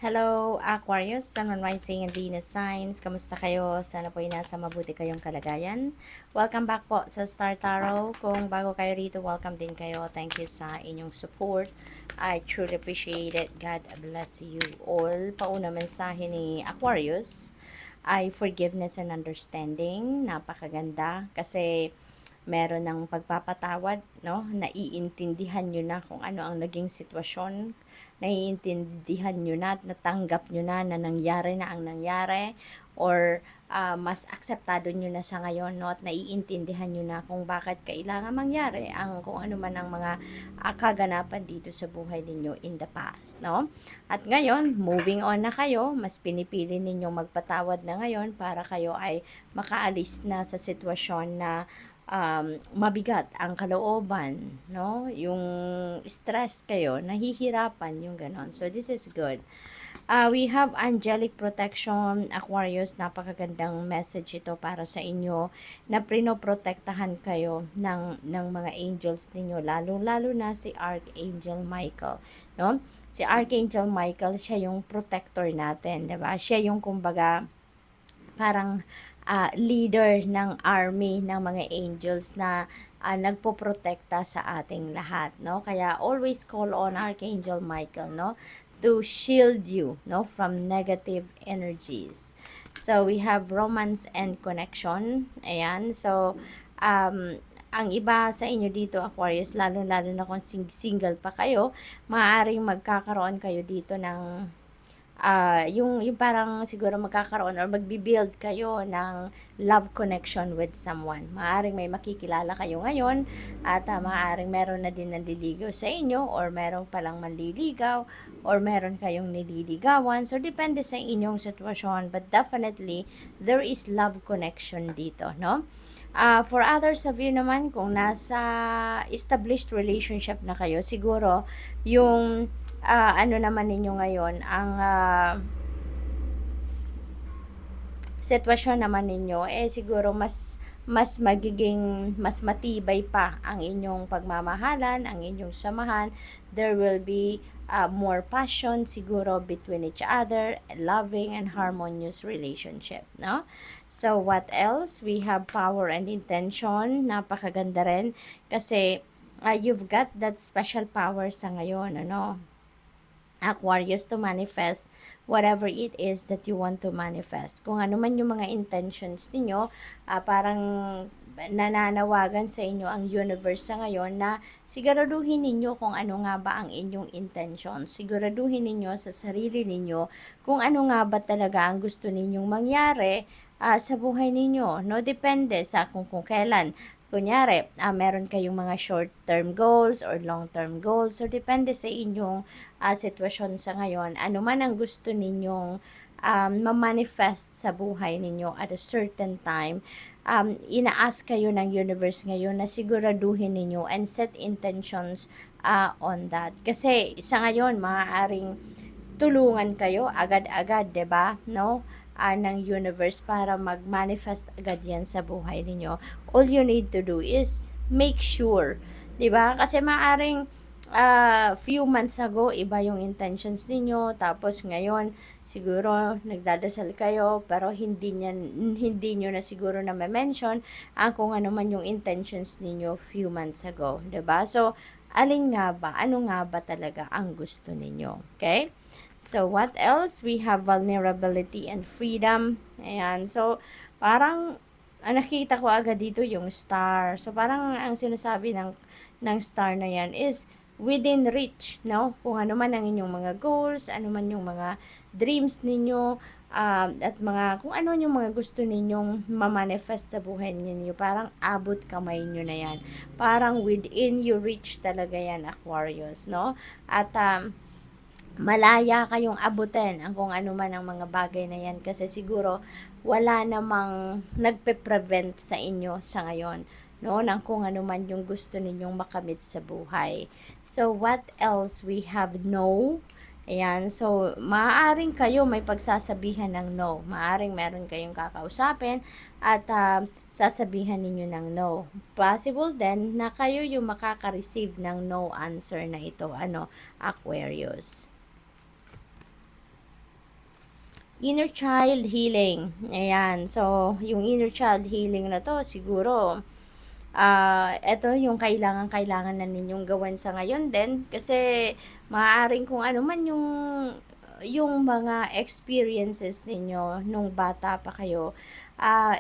Hello, Aquarius, Sun, Moon, Rising, and Venus signs. Kamusta kayo? Sana po ay nasa mabuti kayong kalagayan. Welcome back po sa Star Tarot. Kung bago kayo rito, welcome din kayo. Thank you sa inyong support. I truly appreciate it. God bless you all. Pauna mensahe ni Aquarius ay forgiveness and understanding. Napakaganda kasi meron ng pagpapatawad, no? Naiintindihan nyo na kung ano ang naging sitwasyon. Naiintindihan nyo na at natanggap nyo na nangyari na ang nangyari, or mas akseptado nyo na sa ngayon, no? At naiintindihan nyo na kung bakit kailangan mangyari ang kung ano man ang mga kaganapan dito sa buhay ninyo in the past, no? At ngayon, moving on na kayo, mas pinipili ninyong magpatawad na ngayon para kayo ay makaalis na sa sitwasyon na mabigat ang kalooban, no? Yung stress kayo, nahihirapan yung ganon. So, this is good. We have angelic protection, Aquarius. Napakagandang message ito para sa inyo na prinoprotektahan kayo ng mga angels ninyo, lalo na si Archangel Michael, no? Si Archangel Michael, siya yung protector natin, 'di ba? Siya yung kumbaga parang leader ng army ng mga angels na nagpoprotekta sa ating lahat, no? Kaya always call on Archangel Michael, no, to shield you, no, from negative energies. So we have romance and connection. Ayan. So ang iba sa inyo dito, Aquarius, lalo na kung single pa kayo, maaaring magkakaroon kayo dito ng yung parang siguro magkakaroon or magbi-build kayo ng love connection with someone. Maaring may makikilala kayo ngayon at maaring meron na din nandiligaw sa inyo, or meron palang manliligaw, or meron kayong nililigawan. So, depende sa inyong sitwasyon, but definitely, there is love connection dito, no? For others of you naman, kung nasa established relationship na kayo, siguro yung ano naman ninyo ngayon, ang sitwasyon naman ninyo, siguro mas magiging mas matibay pa ang inyong pagmamahalan, ang inyong samahan. There will be more passion siguro between each other, loving and harmonious relationship, no? So, what else? We have power and intention. Napakaganda rin kasi you've got that special power sa ngayon, ano? Aquarius, to manifest whatever it is that you want to manifest. Kung ano man yung mga intentions ninyo, parang nananawagan sa inyo ang universe sa ngayon na siguraduhin ninyo kung ano nga ba ang inyong intention. Siguraduhin ninyo sa sarili ninyo kung ano nga ba talaga ang gusto ninyong mangyari sa buhay ninyo. No, depende sa kung kailan. Kunyari, meron kayong mga short-term goals or long-term goals. So, depende sa inyong sitwasyon sa ngayon. Ano man ang gusto ninyong ma-manifest sa buhay ninyo at a certain time, ina-ask kayo ng universe ngayon na siguraduhin ninyo and set intentions on that. Kasi sa ngayon, maaaring tulungan kayo agad-agad, 'di ba? No? Ng universe para mag-manifest agad yan sa buhay ninyo. All you need to do is make sure, 'di ba? Kasi maaring few months ago iba yung intentions niyo, tapos ngayon siguro nagdadasal kayo pero hindi niyo na siguro na mention kung ano man yung intentions niyo few months ago, 'di ba? So alin nga ba, ano nga ba talaga ang gusto ninyo? Okay? So, what else? We have vulnerability and freedom. Ayan. So, parang, nakita ko agad dito yung star. So, parang ang sinasabi ng star na yan is within reach, no? Kung ano man ang inyong mga goals, ano man yung mga dreams ninyo, at kung ano yung mga gusto ninyong ma-manifest sa buhay ninyo, parang abot kamay nyo na yan. Parang within your reach talaga yan, Aquarius, no? At, malaya kayong abutin ang kung ano man ang mga bagay na yan, kasi siguro wala namang nagpe-prevent sa inyo sa ngayon, no, ng kung ano man yung gusto ninyong makamit sa buhay. So, what else? We have no. Ayan, so maaaring kayo may pagsasabihan ng no. Maaaring meron kayong kakausapin at sasabihan ninyo ng no. Possible then na kayo yung makaka-receive ng no answer na ito, ano, Aquarius. inner child healing. Ayan. So, yung inner child healing na to, siguro, ito yung kailangan na ninyong gawin sa ngayon din. Kasi, maaaring kung ano man yung mga experiences ninyo nung bata pa kayo,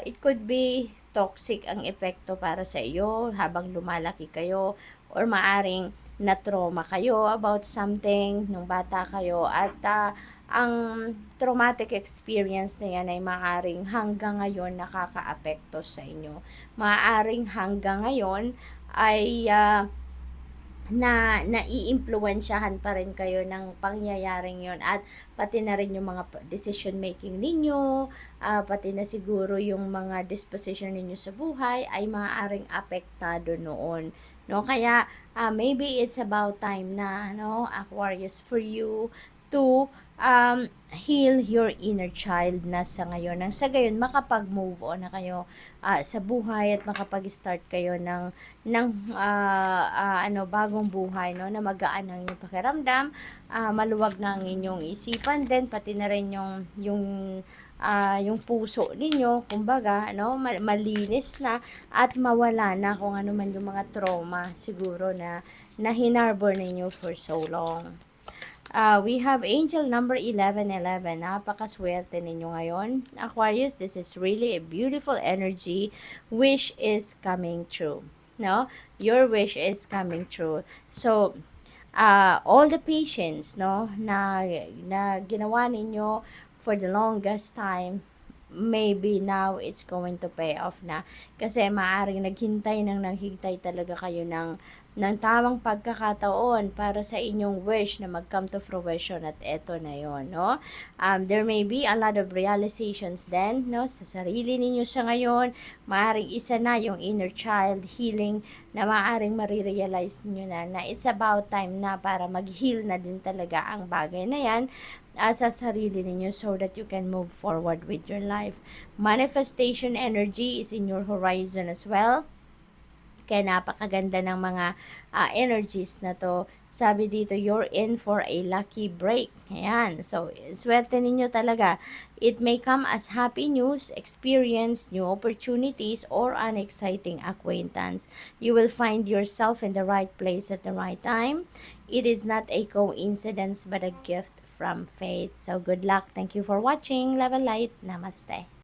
it could be toxic ang epekto para sa iyo habang lumalaki kayo, or maaring na-trauma kayo about something nung bata kayo, at ang traumatic experience na yan ay maaaring hanggang ngayon nakakaapekto sa inyo. Maaaring hanggang ngayon ay naiimpluwensyahan pa rin kayo ng pangyayaring yon, at pati na rin yung mga decision making ninyo, pati na siguro yung mga disposition ninyo sa buhay ay maaaring apektado noon, no? Kaya maybe it's about time na, no, Aquarius, for you to heal your inner child na sa ngayon, nang sa gayon makapag-move on na kayo sa buhay, at makapag-start kayo ng bagong buhay, no, na magaan ang inyong pakiramdam, maluwag na ang inyong isipan din, pati na rin yung puso ninyo, kumbaga, no, malinis na, at mawala na kung ano man yung mga trauma siguro na hinarbor ninyo for so long. We have angel number 1111. Napakaswerte ninyo ngayon, Aquarius. This is really a beautiful energy. Wish is coming true. No? Your wish is coming true. So, all the patience, no, na ginawa ninyo for the longest time, maybe now it's going to pay off na. Kasi maaring naghintay talaga kayo ng tamang pagkakataon para sa inyong wish na mag-come to fruition, at eto na yon, no? There may be a lot of realizations then, no, sa sarili ninyo sa ngayon. Maaring isa na yung inner child healing na maaring marirealize niyo na it's about time na para mag-heal na din talaga ang bagay na yan sa sarili ninyo, so that you can move forward with your life. Manifestation energy is in your horizon as well. Kaya napakaganda ng mga energies na to. Sabi dito, you're in for a lucky break. Ayan. So, swerte ninyo talaga. It may come as happy news, experience, new opportunities, or an exciting acquaintance. You will find yourself in the right place at the right time. It is not a coincidence but a gift from fate. So, good luck. Thank you for watching. Love and light. Namaste.